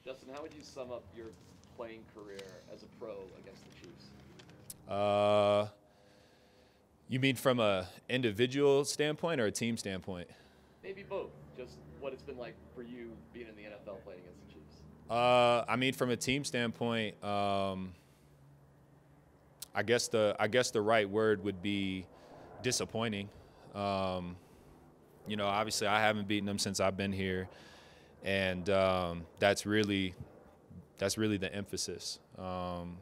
Justin, how would you sum up your playing career as a pro against the Chiefs? Uh, you mean from a individual standpoint or a team standpoint? Maybe both. Just what it's been like for you being in the NFL playing against the Chiefs. I mean, from a team standpoint, I guess the right word would be disappointing. Um, Obviously, I haven't beaten them since I've been here, and that's really the emphasis. And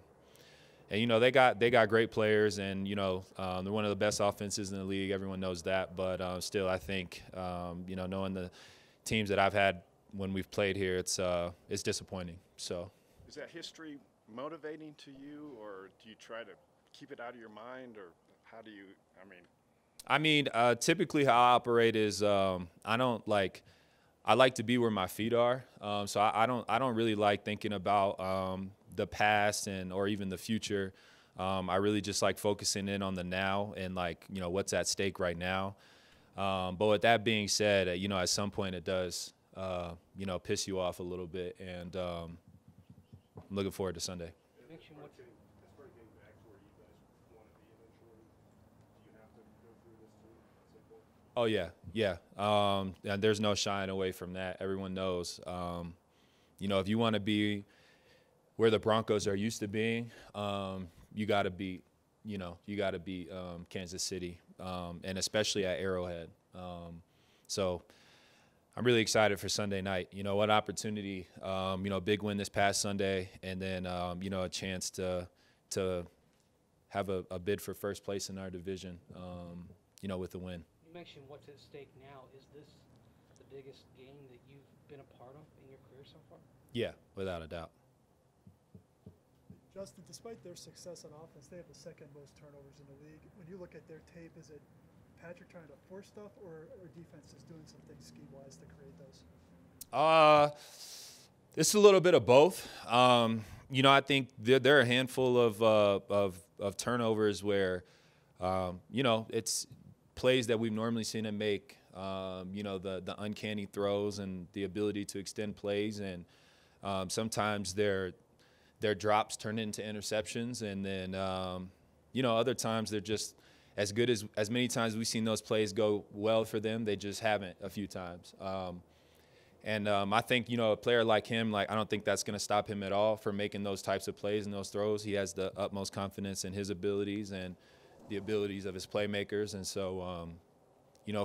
they got great players, and they're one of the best offenses in the league. Everyone knows that, but still, I think knowing the teams that I've had when we've played here, it's disappointing. So. Is that history motivating to you, or do you try to keep it out of your mind, or how do you? Typically how I operate is I like to be where my feet are. So I don't really like thinking about the past or even the future. I really just like focusing in on the now and what's at stake right now. But with that being said, at some point it does piss you off a little bit, and I'm looking forward to Sunday. Oh yeah. And there's no shying away from that. Everyone knows. If you want to be where the Broncos are used to being, you got to beat Kansas City, and especially at Arrowhead. So I'm really excited for Sunday night. What opportunity, big win this past Sunday, and then, a chance to have a bid for first place in our division, with the win. You mentioned what's at stake now. Is this the biggest game that you've been a part of in your career so far? Yeah, without a doubt. Justin, despite their success on offense, they have the second most turnovers in the league. When you look at their tape, is it Patrick trying to force stuff, or defense is doing something scheme-wise to create those? It's a little bit of both. I think there are a handful of turnovers where, it's plays that we've normally seen him make. The uncanny throws and the ability to extend plays, and sometimes their drops turn into interceptions, and then other times they're just as good as many times we've seen those plays go well for them, they just haven't a few times. I think a player like him, I don't think that's going to stop him at all from making those types of plays and those throws. He has the utmost confidence in his abilities and the abilities of his playmakers, and so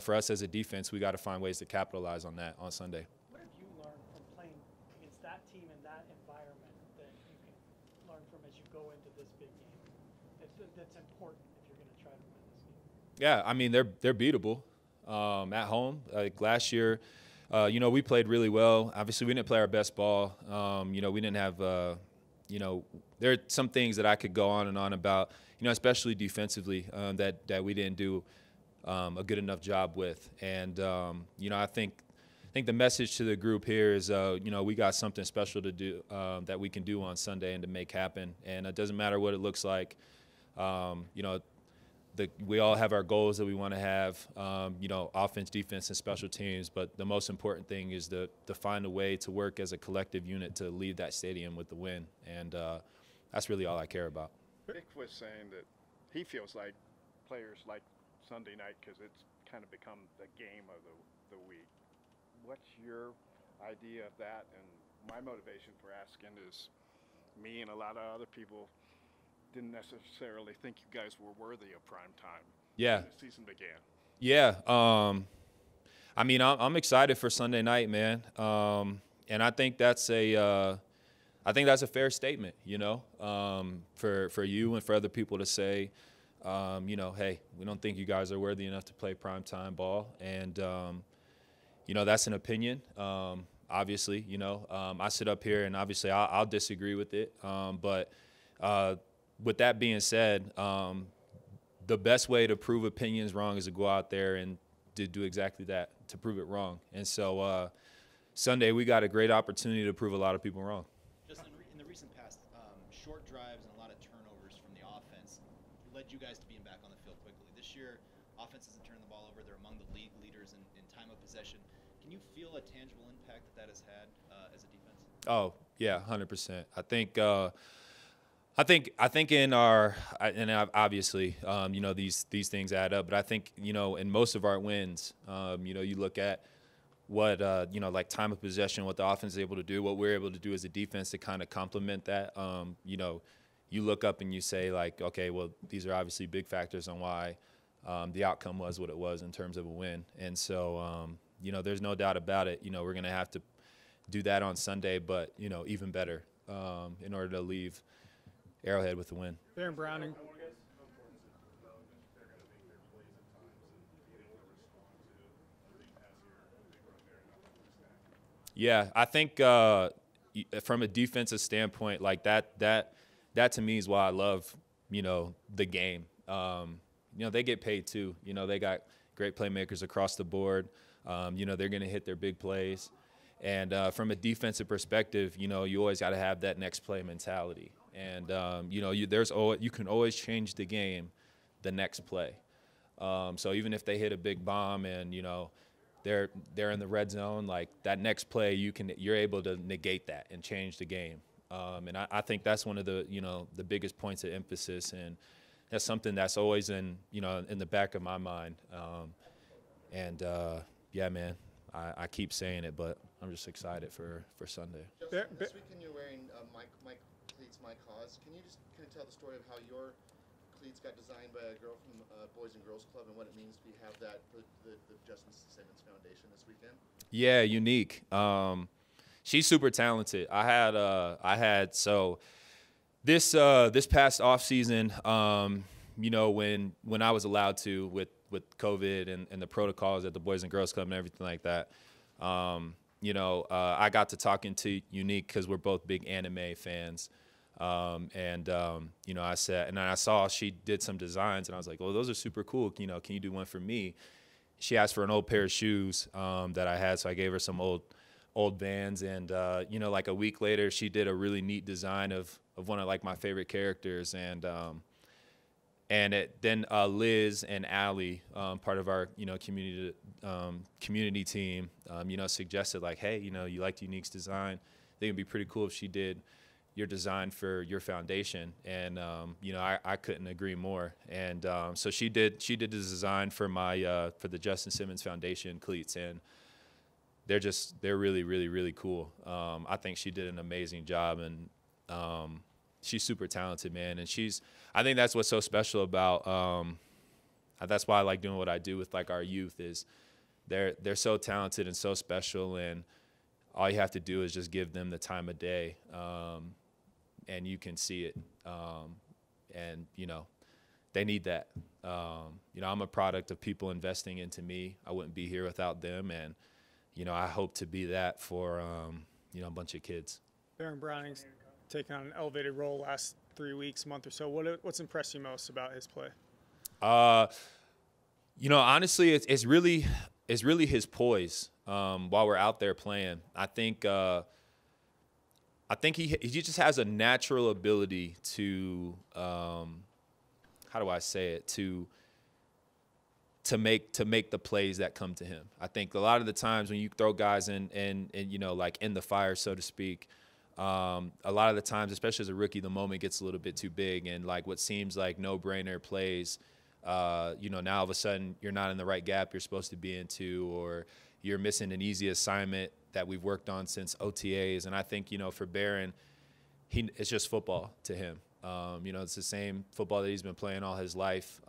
for us as a defense, we got to find ways to capitalize on that on Sunday. What have you learned from playing against that team in that environment that you can learn from as you go into this big game? That's important if you're going to try to win this game. Yeah, they're beatable at home. Last year, we played really well. Obviously, we didn't play our best ball. We didn't have. There are some things that I could go on and on about. Especially defensively, that we didn't do a good enough job with. And I think the message to the group here is, we got something special to do that we can do on Sunday and to make happen. And it doesn't matter what it looks like. We all have our goals that we want to have, offense, defense, and special teams. But the most important thing is to find a way to work as a collective unit to leave that stadium with the win. And that's really all I care about. Vic was saying that he feels like players like Sunday night because it's kind of become the game of the week. What's your idea of that? And my motivation for asking is me and a lot of other people didn't necessarily think you guys were worthy of prime time. Yeah. When the season began. Yeah. I'm excited for Sunday night, man. And I think that's a fair statement, for you and for other people to say, hey, we don't think you guys are worthy enough to play primetime ball. And, that's an opinion. Obviously, I sit up here and obviously I'll disagree with it. But with that being said, the best way to prove opinions wrong is to go out there and to do exactly that, to prove it wrong. And so Sunday we got a great opportunity to prove a lot of people wrong. Just in the recent past, short drives and a lot of turnovers from the offense led you guys to being back on the field quickly. This year, offense hasn't turned the ball over. They're among the league leaders in time of possession. Can you feel a tangible impact that has had as a defense? Oh, Yeah, 100%. I think in our, and obviously, you know, these things add up, but I think, you know, in most of our wins, you know, you look at what, you know, like time of possession, what the offense is able to do, what we're able to do as a defense to kind of complement that. You know, you look up and you say, like, okay, well, these are obviously big factors on why the outcome was what it was in terms of a win. And so, you know, there's no doubt about it. You know, we're going to have to do that on Sunday, but, you know, even better in order to leave Arrowhead with the win. Baron Browning. Yeah, I think from a defensive standpoint, like that to me is why I love, you know, the game. You know, they get paid too. You know, they got great playmakers across the board. You know, they're going to hit their big plays. And from a defensive perspective, you know, you always got to have that next play mentality. And you know, you can always change the game the next play. So even if they hit a big bomb and, you know, they're in the red zone, like that next play, you're able to negate that and change the game. And I think that's one of the, you know, the biggest points of emphasis, and that's something that's always in, you know, in the back of my mind. Yeah, man, I keep saying it, but I'm just excited for Sunday. Justin, this weekend you're wearing my cleats, my cause. Can you just kind of tell the story of how your cleats got designed by a girl from Boys and Girls Club and what it means to have that for the Justin Simmons Foundation this weekend? Yeah, unique. She's super talented. So this past off season, you know, when I was allowed to with COVID and the protocols at the Boys and Girls Club and everything like that, you know, I got to talking to Unique because we're both big anime fans. You know, I saw she did some designs, and I was like, well, those are super cool. You know, can you do one for me? She asked for an old pair of shoes that I had, so I gave her some old Vans. And, you know, like a week later, she did a really neat design of one of, like, my favorite characters. Then Liz and Allie, part of our, you know, community team, you know, suggested, like, hey, you know, you liked Unique's design. I think it'd be pretty cool if she did your design for your foundation. And, you know, I couldn't agree more. And so she did the design for for the Justin Simmons Foundation cleats. And they're really, really, really cool. I think she did an amazing job. And she's super talented, man. And I think that's what's so special about, that's why I like doing what I do with, like, our youth, is they're so talented and so special, and all you have to do is just give them the time of day, and you can see it. And, you know, they need that. You know, I'm a product of people investing into me. I wouldn't be here without them, and, you know, I hope to be that for, you know, a bunch of kids. Baron Browning's taken on an elevated role last 3 weeks, month or so. What's impressed you most about his play? You know, honestly, it's really his poise while we're out there playing. I think he just has a natural ability to how do I say it, to make the plays that come to him. I think a lot of the times when you throw guys in you know, like in the fire, so to speak, a lot of the times, especially as a rookie, the moment gets a little bit too big, and like what seems like no-brainer plays, you know, now all of a sudden you're not in the right gap you're supposed to be into, or you're missing an easy assignment that we've worked on since OTAs. And I think, you know, for Barron, it's just football to him. You know, it's the same football that he's been playing all his life,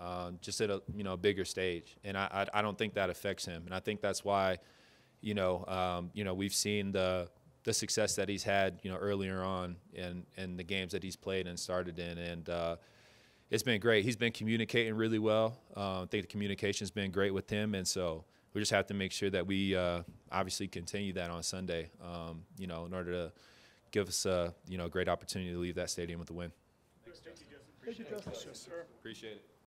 just at a, you know, bigger stage. And I don't think that affects him. And I think that's why, you know, we've seen the success that he's had, you know, earlier on in the games that he's played and started in. And it's been great. He's been communicating really well. I think the communication's been great with him. And so we just have to make sure that we obviously continue that on Sunday, you know, in order to give us a, you know, great opportunity to leave that stadium with a win. Thank you, Justin. Appreciate it.